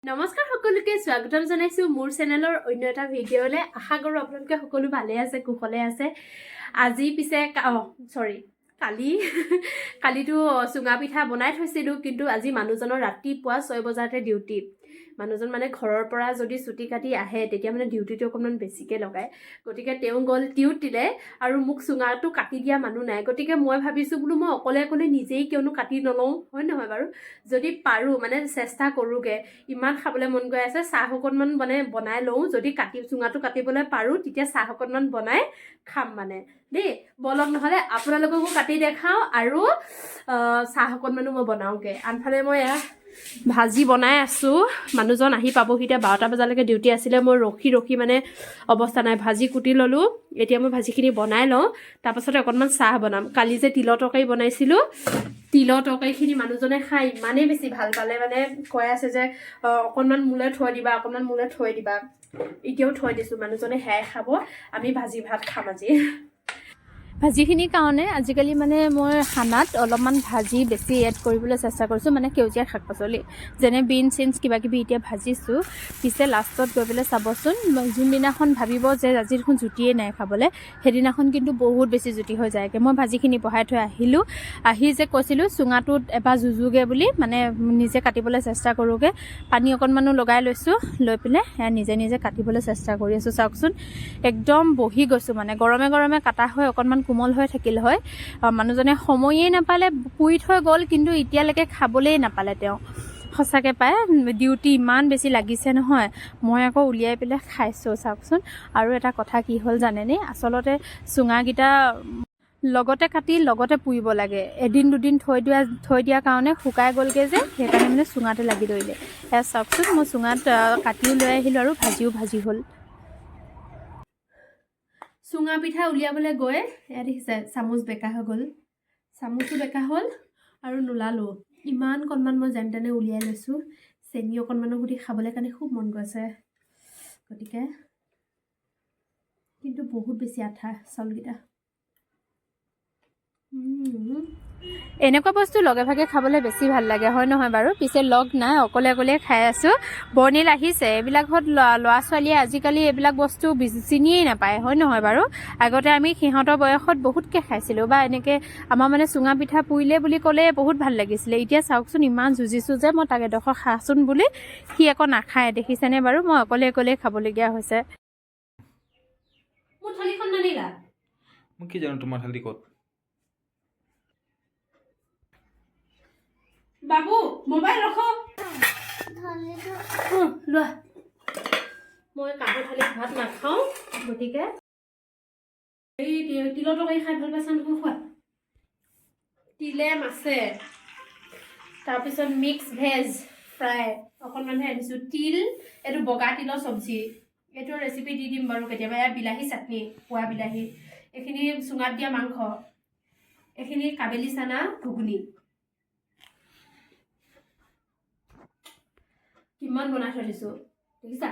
নমস্কাৰ সকলোকে স্বাগতম জনাইছো মোৰ চেনেলৰ অন্য এটা ভিডিঅ'লে। আশা কৰোঁ আপোনালোকে সকলো ভালে আছে, কুশলে আছে। আজি পিছে কালিতো চুঙা পিঠা বনাই থৈছিলোঁ, কিন্তু আজি মানুহজনৰ ৰাতিপুৱা 6 বজাতে ডিউটি। মানুহজন মানে ঘৰৰ পৰা যদি ছুটি কাটি আহে তেতিয়া মানে ডিউটিটো অকণমান বেছিকৈ লগায়। গতিকে তেওঁ গ'ল ডিউটিলে আৰু মোক চুঙাটো কাটি দিয়া মানুহ নাই। গতিকে মই ভাবিছোঁ বোলো মই অকলে নিজেই কিয়নো কাটি নলওঁ, হয় নহয় বাৰু? যদি পাৰোঁ মানে চেষ্টা কৰোঁগৈ। ইমান খাবলৈ মন গৈ আছে, চাহ অকণমান বনাই লওঁ। যদি চুঙাটো কাটিবলৈ পাৰোঁ তেতিয়া চাহ অকণমান বনাই খাম মানে দেই। বলক নহ'লে আপোনালোককো কাটি দেখাওঁ আৰু চাহ অকণমানো মই বনাওঁগৈ। আনফালে মই ভাজি বনাই আছোঁ। মানুহজন আহি পাবহি, এতিয়া 12টা বজালৈকে ডিউটি আছিলে। মই ৰখি মানে অৱস্থা নাই। ভাজি কুটি ল'লোঁ, এতিয়া মই ভাজিখিনি বনাই লওঁ, তাৰপাছতে অকণমান চাহ বনাম। কালি যে তিলৰ তৰকাৰী বনাইছিলোঁ, তিলৰ তৰকাৰীখিনি মানুহজনে খাই ইমানেই বেছি ভাল পালে, মানে কৈ আছে যে অকণমান মোলৈ থৈ দিবা। এতিয়াও থৈ দিছোঁ, মানুহজনে সেয়াই খাব। আমি ভাজি ভাত খাম আজি। ভাজিখিনিৰ কাৰণে আজিকালি মানে মই খানাত অলপমান ভাজি বেছি এড কৰিবলৈ চেষ্টা কৰিছোঁ, মানে সেউজীয়া শাক পাচলি যেনে বিনছ কিবাকিবি এতিয়া ভাজিছোঁ। পিছে লাষ্টত গৈ পেলাই চাবচোন, যোনদিনাখন ভাবিব যে আজি দেখোন জুতিয়েই নাই খাবলৈ, সেইদিনাখন কিন্তু বহুত বেছি জুতি হৈ যায়গৈ। মই ভাজিখিনি বহাই থৈ আহিলোঁ। আহি যে কৈছিলোঁ চুঙাটোত এবাৰ যুঁজোগৈ বুলি, মানে নিজে কাটিবলৈ চেষ্টা কৰোঁগৈ। পানী অকণমানো লগাই লৈছোঁ, লৈ পেলাই সেয়া নিজে কাটিবলৈ চেষ্টা কৰি আছোঁ। চাওকচোন, একদম বহি গৈছোঁ, মানে গৰমে কাটা হয় অকণমান কোমল হৈ থাকিল হয়। মানুহজনে সময়েই নাপালে, পুৰি থৈ গ'ল, কিন্তু এতিয়ালৈকে খাবলেই নাপালে তেওঁ। সঁচাকৈ পায়, ডিউটি ইমান বেছি লাগিছে নহয়। মই আকৌ উলিয়াই পেলাই খাইছোঁ। চাওকচোন, আৰু এটা কথা কি হ'ল জানেনে, আচলতে চুঙাকেইটা লগতে কাটি লগতে পুৰিব লাগে। এদিন দুদিন থৈ দিয়াৰ কাৰণে শুকাই গ'লগৈ যে, সেইকাৰণে মানে চুঙাতে লাগি ধৰিলে। এয়া চাওকচোন, মই চুঙাত কাটিও লৈ আহিলোঁ আৰু ভাজি হ'ল। চুঙা পিঠা উলিয়াবলৈ গৈ এয়া দেখিছে চামুচ বেকা হৈ গ'ল, চামুচো বেকা হ'ল আৰু নোলালোঁ। ইমান কণমান মই যেন তেনে উলিয়াই লৈছোঁ। চেনি অকণমানৰ সৈতে খাবলৈ কাৰণে খুব মন গৈছে, গতিকে কিন্তু বহুত বেছি আঠা চাউলকেইটা। এনেকুৱা বস্তু লগে ভাগে খাবলৈ বেছি ভাল লাগে, হয় নহয় বাৰু? পিছে লগ নাই, অকলে খাই আছোঁ। বৰ্ণিল আহিছে। এইবিলাকত ল'ৰা ছোৱালীয়ে আজিকালি এইবিলাক বস্তু চিনিয়েই নাপায়, হয় নহয় বাৰু? আগতে আমি সিহঁতৰ বয়সত বহুতকৈ খাইছিলোঁ, বা এনেকৈ আমাৰ মানে চুঙা পিঠা পুৰিলে বুলি ক'লে বহুত ভাল লাগিছিলে। এতিয়া চাওকচোন, ইমান যুঁজিছোঁ যে মই তাক এডোখৰ খাচোন বুলি, সি আকৌ নাখায়। দেখিছেনে বাৰু? মই অকলে খাবলগীয়া হৈছে। মোৰ থালিখন নানিলা? মই কি জানো তোমাৰ থালি ক'ত? বাবু মোবাইল ৰখো, লোৱা। মই কাঁহৰ থালিত ভাত নাখাওঁ, গতিকে এই তিলৰ তৰকাৰী খাই ভাল পাইছা নহয়? খোৱা। তিলে মাছে, তাৰপিছত মিক্স ভেজ ফ্ৰাই অকণমানহে আনিছোঁ। তিল, এইটো বগা তিলৰ চব্জি, এইটো ৰেচিপি দি দিম বাৰু কেতিয়াবা। এয়া বিলাহী চাটনি, পোৱা বিলাহী, এইখিনি চুঙাত দিয়া মাংস, এইখিনি কাবেলি চানা ঘুগুনি। কিমান বনাই থৈ দিছোঁ দেখিছা?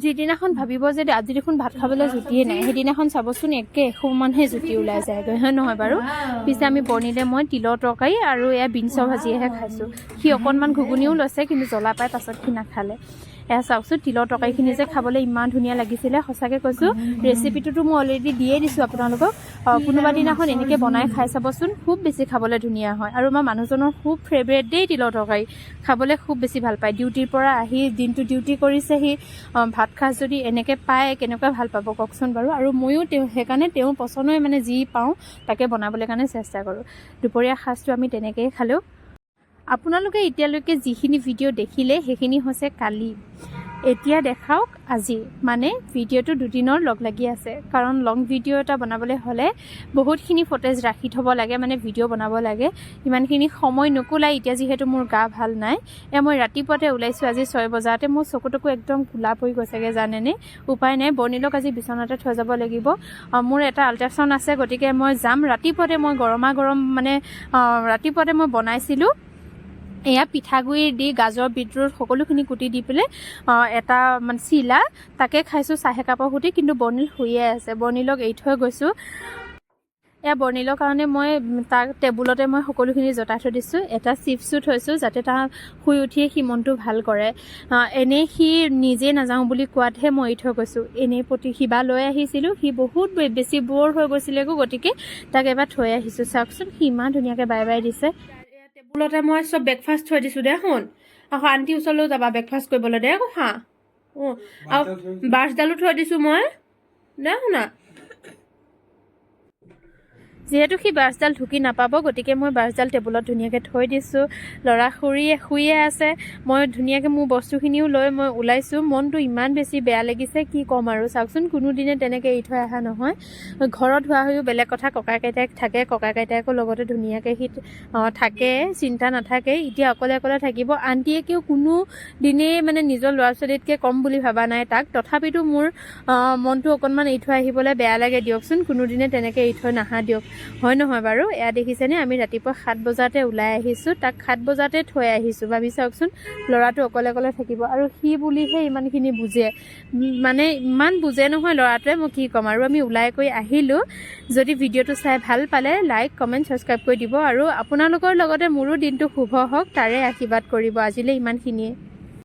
যিদিনাখন ভাবিব যে আজি দেখোন ভাত খাবলৈ জুতিয়ে নাই, সেইদিনাখন চাবচোন একে এশমানহে জুতি ওলাই যায়গৈ, হয় নহয় বাৰু? পিছে আমি বৰ্ণিলে মই তিলৰ তৰকাৰী আৰু এয়া বিনছৰ ভাজিয়েহে খাইছোঁ। সি অকণমান ঘুগুনিও লৈছে, কিন্তু জ্বলা পাই পাছত সি নাখালে। এয়া চাওকচোন, তিলৰ তৰকাৰীখিনি যে খাবলৈ ইমান ধুনীয়া লাগিছিলে, সঁচাকৈ কৈছোঁ। ৰেচিপিটোতো মই অলৰেডি দিয়ে দিছোঁ আপোনালোকক। কোনোবা দিনাখন এনেকৈ বনাই খাই চাবচোন, খুব বেছি খাবলৈ ধুনীয়া হয়। আৰু আমাৰ মানুহজনৰ খুব ফেভৰেট দেই তিলৰ তৰকাৰী, খাবলৈ খুব বেছি ভাল পায়। ডিউটিৰ পৰা আহি দিনটো ডিউটি কৰিছে, সি ভাত সাজ যদি এনেকৈ পায় কেনেকুৱা ভাল পাব কওকচোন বাৰু? আৰু ময়ো সেইকাৰণে তেওঁৰ পচন্দই মানে যি পাওঁ তাকে বনাবলৈ কাৰণে চেষ্টা কৰোঁ। দুপৰীয়া সাজটো আমি তেনেকৈয়ে খালোঁ। আপোনালোকে এতিয়ালৈকে যিখিনি ভিডিঅ' দেখিলে সেইখিনি হৈছে কালি। এতিয়া দেখাওক আজি, মানে ভিডিঅ'টো দুদিনৰ লগ লাগি আছে। কাৰণ লং ভিডিঅ' এটা বনাবলৈ হ'লে বহুতখিনি ফুটেজ ৰাখি থ'ব লাগে, মানে ভিডিঅ' বনাব লাগে। ইমানখিনি সময় নোকোলাই। এতিয়া যিহেতু মোৰ গা ভাল নাই, মই ৰাতিপুৱাতে ওলাইছোঁ আজি 6 বজাতে। মোৰ চকুটকু একদম কোলা পৰি গৈছেগৈ জানেনে? উপায় নাই, বৰ্ণিলক আজি বিচনাতে থৈ যাব লাগিব। মোৰ এটা আল্ট্ৰাচাউণ্ড আছে, গতিকে মই যাম। ৰাতিপুৱাতে মই গৰম মানে ৰাতিপুৱাতে মই বনাইছিলোঁ। এয়া পিঠাগুড়ি দি গাজৰ বিটৰুট সকলোখিনি কুটি দি পেলাই এটা মানে চিলা, তাকে খাইছোঁ চাহ একাপৰ সৈতে। কিন্তু বৰ্ণিল শুয়ে আছে, বৰ্ণিলক এৰি থৈ গৈছোঁ। এয়া বৰ্ণিলৰ কাৰণে মই তাৰ টেবুলতে মই সকলোখিনি জতাই থৈ দিছোঁ। এটা চিপছো থৈছোঁ যাতে তাৰ শুই উঠিয়ে সি মনটো ভাল কৰে। এনেই সি নিজে নাযাওঁ বুলি কোৱাতহে মই এৰি থৈ গৈছোঁ। এনেই কিবা লৈ আহিছিলোঁ, সি বহুত বেছি ব'ৰ হৈ গৈছিলেগৈ, গতিকে তাক এবাৰ থৈ আহিছোঁ। চাওকচোন সি ইমান ধুনীয়াকৈ বাই বাই দিছে। টেবুলতে মই চব ব্ৰেকফাষ্ট থৈ দিছোঁ দে শুন। আকৌ আণ্টি ওচৰলৈও যাবা ব্ৰেকফাষ্ট কৰিবলৈ দে হা। আৰু ব্ৰাছডালো থৈ দিছোঁ মই দে শুনা। যিহেতু সি ব্ৰাছডাল ঢুকি নাপাব, গতিকে মই ব্ৰাছডাল টেবুলত ধুনীয়াকৈ থৈ দিছোঁ। ল'ৰা শুইয়ে আছে। মই ধুনীয়াকৈ মোৰ বস্তুখিনিও লৈ মই ওলাইছোঁ। মনটো ইমান বেছি বেয়া লাগিছে কি ক'ম আৰু। চাওকচোন কোনোদিনে তেনেকৈ এৰি থৈ অহা নহয়। ঘৰত হোৱা হৈও বেলেগ কথা, ককাক আইতাক থাকে, ককাক আইতাকৰ লগতে ধুনীয়াকৈ সি থাকে, চিন্তা নাথাকে। এতিয়া অকলে অকলে থাকিব। আণ্টিয়েকেও কোনো দিনেই মানে নিজৰ ল'ৰা ছোৱালীতকৈ কম বুলি ভবা নাই তাক। তথাপিতো মোৰ মনটো অকণমান এৰি থৈ আহিবলৈ বেয়া লাগে দিয়কচোন। কোনোদিনে তেনেকৈ এৰি থৈ নাহা দিয়ক, হয় নহয় বাৰু? এয়া দেখিছেনে, আমি ৰাতিপুৱা 7 বজাতে ওলাই আহিছোঁ, তাক 7 বজাতে থৈ আহিছোঁ। ভাবি চাওকচোন, ল'ৰাটো অকলে অকলে থাকিব আৰু সি বুলিহে ইমানখিনি বুজে, মানে ইমান বুজে নহয় ল'ৰাটোৱে, মই কি ক'ম আৰু। আমি ওলাই কৰি আহিলোঁ। যদি ভিডিঅ'টো চাই ভাল পালে লাইক কমেণ্ট ছাবস্ক্ৰাইব কৰি দিব আৰু আপোনালোকৰ লগতে মোৰো দিনটো শুভ হওক তাৰে আশীৰ্বাদ কৰিব। আজিলৈ ইমানখিনিয়ে।